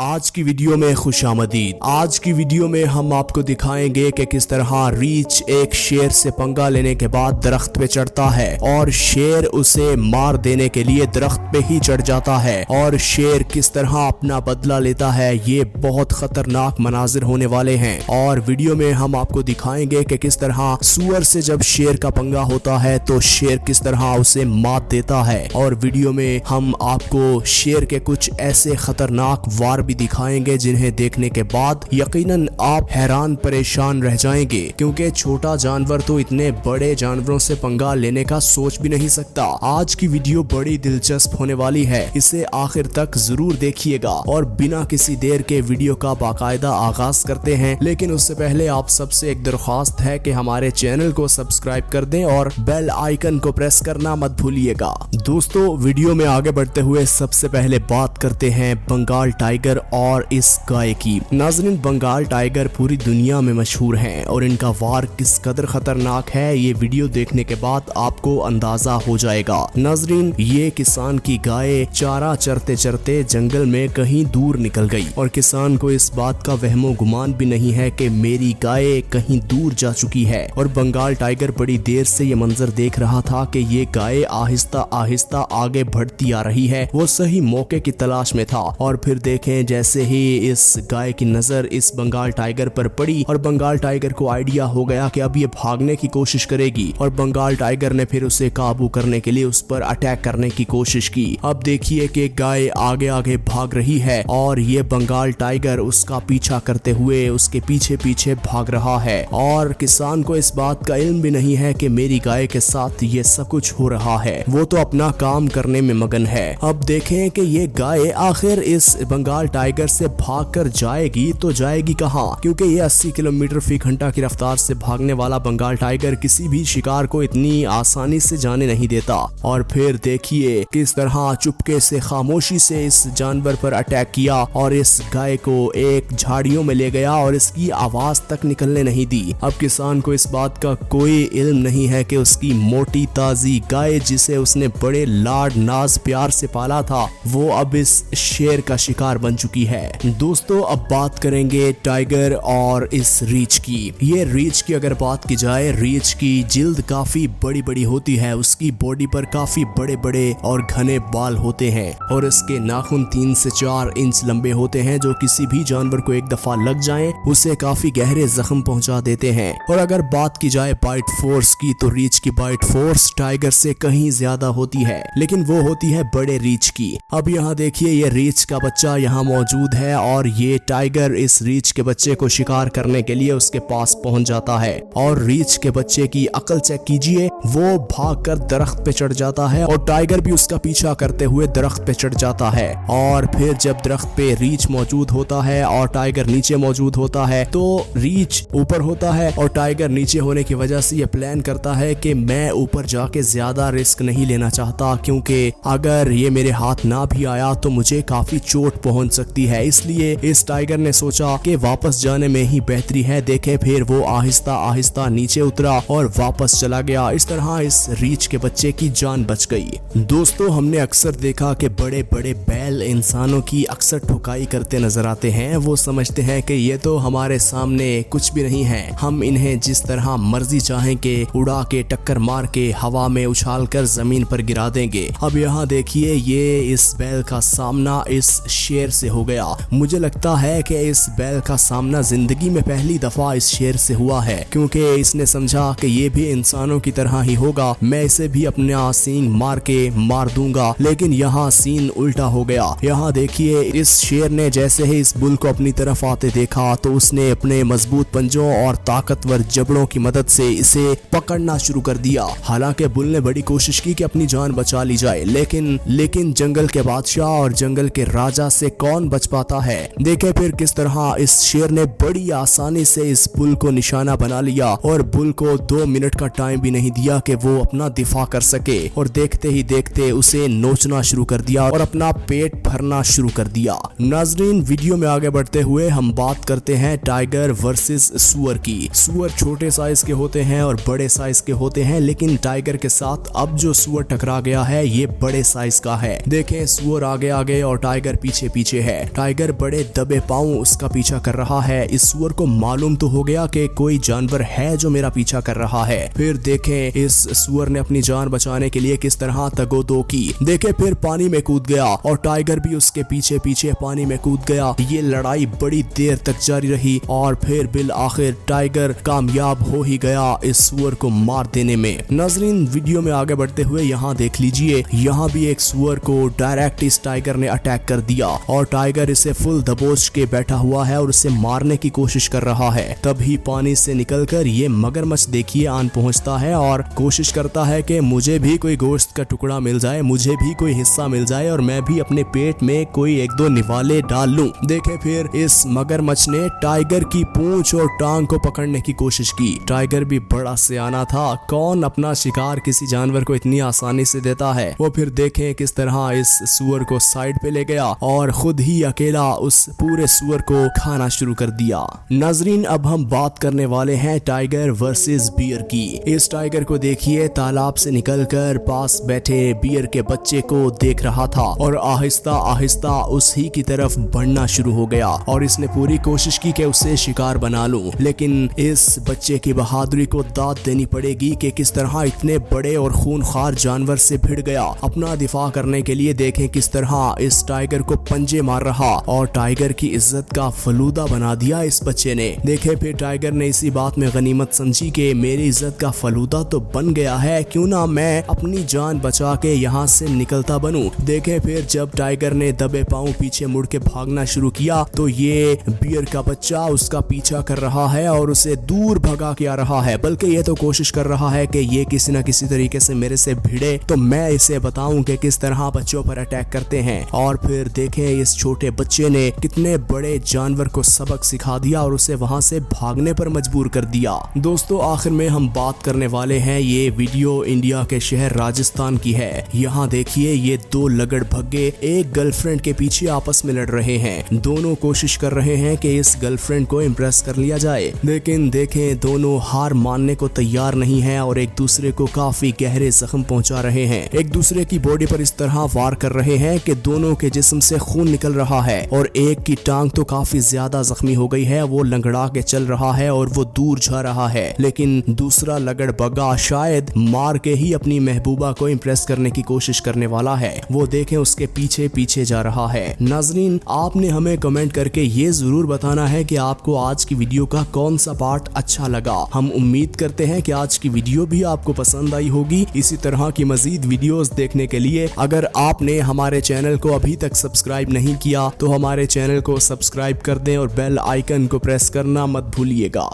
आज की वीडियो में खुशामदीद। आज की वीडियो में हम आपको दिखाएंगे कि किस तरह रीछ एक शेर से पंगा लेने के बाद दरख्त पे चढ़ता है और शेर उसे मार देने के लिए दरख्त पे ही चढ़ जाता है और शेर किस तरह अपना बदला लेता है। ये बहुत खतरनाक मनाजिर होने वाले हैं और वीडियो में हम आपको दिखाएंगे कि किस तरह सूअर से जब शेर का पंगा होता है तो शेर किस तरह उसे मात देता है। और वीडियो में हम आपको शेर के कुछ ऐसे खतरनाक वार भी दिखाएंगे जिन्हें देखने के बाद यकीनन आप हैरान परेशान रह जाएंगे, क्योंकि छोटा जानवर तो इतने बड़े जानवरों से पंगा लेने का सोच भी नहीं सकता। आज की वीडियो बड़ी दिलचस्प होने वाली है, इसे आखिर तक जरूर देखिएगा। और बिना किसी देर के वीडियो का बाकायदा आगाज करते हैं, लेकिन उससे पहले आप सबसे एक दरख्वास्त है कि हमारे चैनल को सब्सक्राइब कर दें और बेल आइकन को प्रेस करना मत भूलिएगा। दोस्तों, वीडियो में आगे बढ़ते हुए सबसे पहले बात करते हैं बंगाल टाइगर और इस गाय की। नाज़रीन, बंगाल टाइगर पूरी दुनिया में मशहूर हैं और इनका वार किस कदर खतरनाक है ये वीडियो देखने के बाद आपको अंदाजा हो जाएगा। नाज़रीन, ये किसान की गाय चारा चरते चरते जंगल में कहीं दूर निकल गई और किसान को इस बात का वहमो गुमान भी नहीं है कि मेरी गाय कहीं दूर जा चुकी है। और बंगाल टाइगर बड़ी देर से ये मंजर देख रहा था कि ये गाय आहिस्ता आहिस्ता आगे बढ़ती आ रही है। वो सही मौके की तलाश में था और फिर देखें जैसे ही इस गाय की नजर इस बंगाल टाइगर पर पड़ी और बंगाल टाइगर को आइडिया हो गया कि अब ये भागने की कोशिश करेगी और बंगाल टाइगर ने फिर उसे काबू करने के लिए उस पर अटैक करने की कोशिश की। अब देखिए कि गाय आगे आगे भाग रही है और ये बंगाल टाइगर उसका पीछा करते हुए उसके पीछे पीछे भाग रहा है और किसान को इस बात का इल्म भी नहीं है कि मेरी गाय के साथ ये सब कुछ हो रहा है। वो तो अपना काम करने में मगन है। अब देखें कि ये गाय आखिर इस बंगाल टाइगर से भागकर जाएगी तो जाएगी कहां, क्योंकि ये 80 किलोमीटर फी घंटा की रफ्तार से भागने वाला बंगाल टाइगर किसी भी शिकार को इतनी आसानी से जाने नहीं देता। और फिर देखिए किस तरह चुपके से खामोशी से इस जानवर पर अटैक किया और इस गाय को एक झाड़ियों में ले गया और इसकी आवाज तक निकलने नहीं दी। अब किसान को इस बात का कोई इल्म नहीं है कि उसकी मोटी ताजी गाय जिसे उसने बड़े लाड नाज प्यार से पाला था वो अब इस शेर का शिकार बन चुकी है। दोस्तों, अब बात करेंगे टाइगर और इस रीछ की। ये रीछ की अगर बात की जाए, रीछ की जिल्द काफी बड़ी बड़ी होती है, उसकी बॉडी पर काफी बड़े बड़े और घने बाल होते हैं और इसके नाखून 3 से 4 इंच लंबे होते हैं जो किसी भी जानवर को एक दफा लग जाएं उसे काफी गहरे जख्म पहुंचा देते हैं। और अगर बात की जाए बाइट फोर्स की, तो रीछ की बाइट फोर्स टाइगर से कहीं ज्यादा होती है, लेकिन वो होती है बड़े रीछ की। अब यहाँ देखिए ये रीछ का बच्चा यहाँ मौजूद है और ये टाइगर इस रीछ के बच्चे को शिकार करने के लिए उसके पास पहुंच जाता है और रीछ के बच्चे की अकल चेक कीजिए, वो भागकर दरख्त पे चढ़ जाता है और टाइगर भी उसका पीछा करते हुए दरख्त पे चढ़ जाता है। और फिर जब दरख्त पे रीछ मौजूद होता है और टाइगर नीचे मौजूद होता है तो रीछ ऊपर होता है और टाइगर नीचे होने की वजह से ये प्लान करता है कि मैं ऊपर जाके ज्यादा रिस्क नहीं लेना चाहता, क्योंकि अगर ये मेरे हाथ ना भी आया तो मुझे काफी चोट पहुंच सकती है। इसलिए इस टाइगर ने सोचा कि वापस जाने में ही बेहतरी है। देखे फिर वो आहिस्ता आहिस्ता नीचे उतरा और वापस चला गया। इस तरह इस रीछ के बच्चे की जान बच गई। दोस्तों, हमने अक्सर देखा कि बड़े बड़े बैल इंसानों की अक्सर ठुकाई करते नजर आते हैं। वो समझते हैं कि ये तो हमारे सामने कुछ भी नहीं है, हम इन्हें जिस तरह मर्जी चाहें के उड़ा के टक्कर मार के हवा में उछाल कर जमीन पर गिरा देंगे। अब यहाँ देखिए ये इस बैल का सामना इस शेर से हो गया। मुझे लगता है कि इस बैल का सामना जिंदगी में पहली दफा इस शेर से हुआ है, क्योंकि इसने समझा कि ये भी इंसानों की तरह ही होगा, मैं इसे भी अपना सींग मार के मार दूंगा। लेकिन यहाँ सीन उल्टा हो गया। यहाँ देखिए इस शेर ने जैसे ही इस बुल को अपनी तरफ आते देखा तो उसने अपने मजबूत पंजों और ताकतवर जबड़ों की मदद से इसे पकड़ना शुरू कर दिया। हालांकि बुल ने बड़ी कोशिश की कि अपनी जान बचा ली जाए, लेकिन जंगल के बादशाह और जंगल के राजा से कौन बच पाता है। देखे फिर किस तरह इस शेर ने बड़ी आसानी से इस बुल को निशाना बना लिया और बुल को 2 मिनट का टाइम भी नहीं दिया कि वो अपना दिफा कर सके और देखते ही देखते उसे नोचना शुरू कर दिया और अपना पेट भरना शुरू कर दिया। नाजरीन, वीडियो में आगे बढ़ते हुए हम बात करते हैं टाइगर वर्सेस सुअर की। सुअर छोटे साइज के होते हैं और बड़े साइज के होते हैं, लेकिन टाइगर के साथ अब जो सुअर टकरा गया है ये बड़े साइज का है। देखें सुअर आगे आगे और टाइगर पीछे पीछे है। है। टाइगर बड़े दबे पांव उसका पीछा कर रहा है। इस सुअर को मालूम तो हो गया कि कोई जानवर है जो मेरा पीछा कर रहा है। फिर देखें इस सुअर ने अपनी जान बचाने के लिए किस तरह तगोदो की। देखे फिर पानी में कूद गया और टाइगर भी उसके पीछे पीछे पानी में कूद गया। ये लड़ाई बड़ी देर तक जारी रही और फिर बिल आखिर टाइगर कामयाब हो ही गया इस सुअर को मार देने में। नाज़रीन, वीडियो में आगे बढ़ते हुए यहाँ देख लीजिए, यहाँ भी एक सुअर को डायरेक्ट इस टाइगर ने अटैक कर दिया और टाइगर इसे फुल दबोच के बैठा हुआ है और उसे मारने की कोशिश कर रहा है। तभी पानी से निकलकर ये मगरमच्छ देखिए आन पहुंचता है और कोशिश करता है कि मुझे भी कोई गोश्त का टुकड़ा मिल जाए, मुझे भी कोई हिस्सा मिल जाए और मैं भी अपने पेट में कोई एक दो निवाले डाल लूं। देखे फिर इस मगरमच्छ ने टाइगर की पूंछ और टांग को पकड़ने की कोशिश की। टाइगर भी बड़ा सियाना था, कौन अपना शिकार किसी जानवर को इतनी आसानी से देता है। वो फिर देखें किस तरह इस सुअर को साइड पे ले गया और खुद ही अकेला उस पूरे सुअर को खाना शुरू कर दिया। नाज़रीन, अब हम बात करने वाले हैं टाइगर वर्सेस बियर की। इस टाइगर को देखिए तालाब से निकलकर पास बैठे बियर के बच्चे को देख रहा था और आहिस्ता आहिस्ता उसी की तरफ बढ़ना शुरू हो गया और इसने पूरी कोशिश की कि उसे शिकार बना लूं। लेकिन इस बच्चे की बहादुरी को दाद देनी पड़ेगी कि किस तरह इतने बड़े और खूनखार जानवर से भिड़ गया। अपना दिफा करने के लिए देखें किस तरह इस टाइगर को पंजे मार रहा और टाइगर की इज्जत का फलूदा बना दिया इस बच्चे ने। देखे फिर टाइगर ने इसी बात में गनीमत समझी कि मेरी इज्जत का फलूदा तो बन गया है, क्यों ना मैं अपनी जान बचा के यहाँ से निकलता बनूं। देखे फिर जब टाइगर ने दबे पांव पीछे मुड़ के भागना शुरू किया तो ये बियर का बच्चा उसका पीछा कर रहा है और उसे दूर भगा के आ रहा है, बल्कि ये तो कोशिश कर रहा है कि ये किसी न किसी तरीके से मेरे से भिड़े तो मैं इसे बताऊं कि किस तरह बच्चों पर अटैक करते हैं। और फिर देखें इस छोटे बच्चे ने कितने बड़े जानवर को सबक सिखा दिया और उसे वहां से भागने पर मजबूर कर दिया। दोस्तों, आखिर में हम बात करने वाले हैं, ये वीडियो इंडिया के शहर राजस्थान की है। यहाँ देखिए ये दो लगड़ भग्गे एक गर्लफ्रेंड के पीछे आपस में लड़ रहे हैं। दोनों कोशिश कर रहे हैं कि इस गर्लफ्रेंड को इम्प्रेस कर लिया जाए, लेकिन देखें दोनों हार मानने को तैयार नहीं है और एक दूसरे को काफी गहरे जख्म पहुंचा रहे हैं। एक दूसरे की बॉडी पर इस तरह वार कर रहे हैं कि दोनों के जिस्म से खून निकल रहा है और एक की टांग तो काफी ज्यादा जख्मी हो गई है, वो लंगड़ा के चल रहा है और वो दूर जा रहा है। लेकिन दूसरा लगड़ बग्गा शायद मार के ही अपनी महबूबा को इम्प्रेस करने की कोशिश करने वाला है, वो देखें उसके पीछे पीछे जा रहा है। नाज़रीन, आपने हमें कमेंट करके ये जरूर बताना है कि आपको आज की वीडियो का कौन सा पार्ट अच्छा लगा। हम उम्मीद करते हैं कि आज की वीडियो भी आपको पसंद आई होगी। इसी तरह की मजीद वीडियोस देखने के लिए अगर आपने हमारे चैनल को अभी तक सब्सक्राइब नहीं किया तो हमारे चैनल को सब्सक्राइब कर दें और बेल आइकन को प्रेस करना मत भूलिएगा।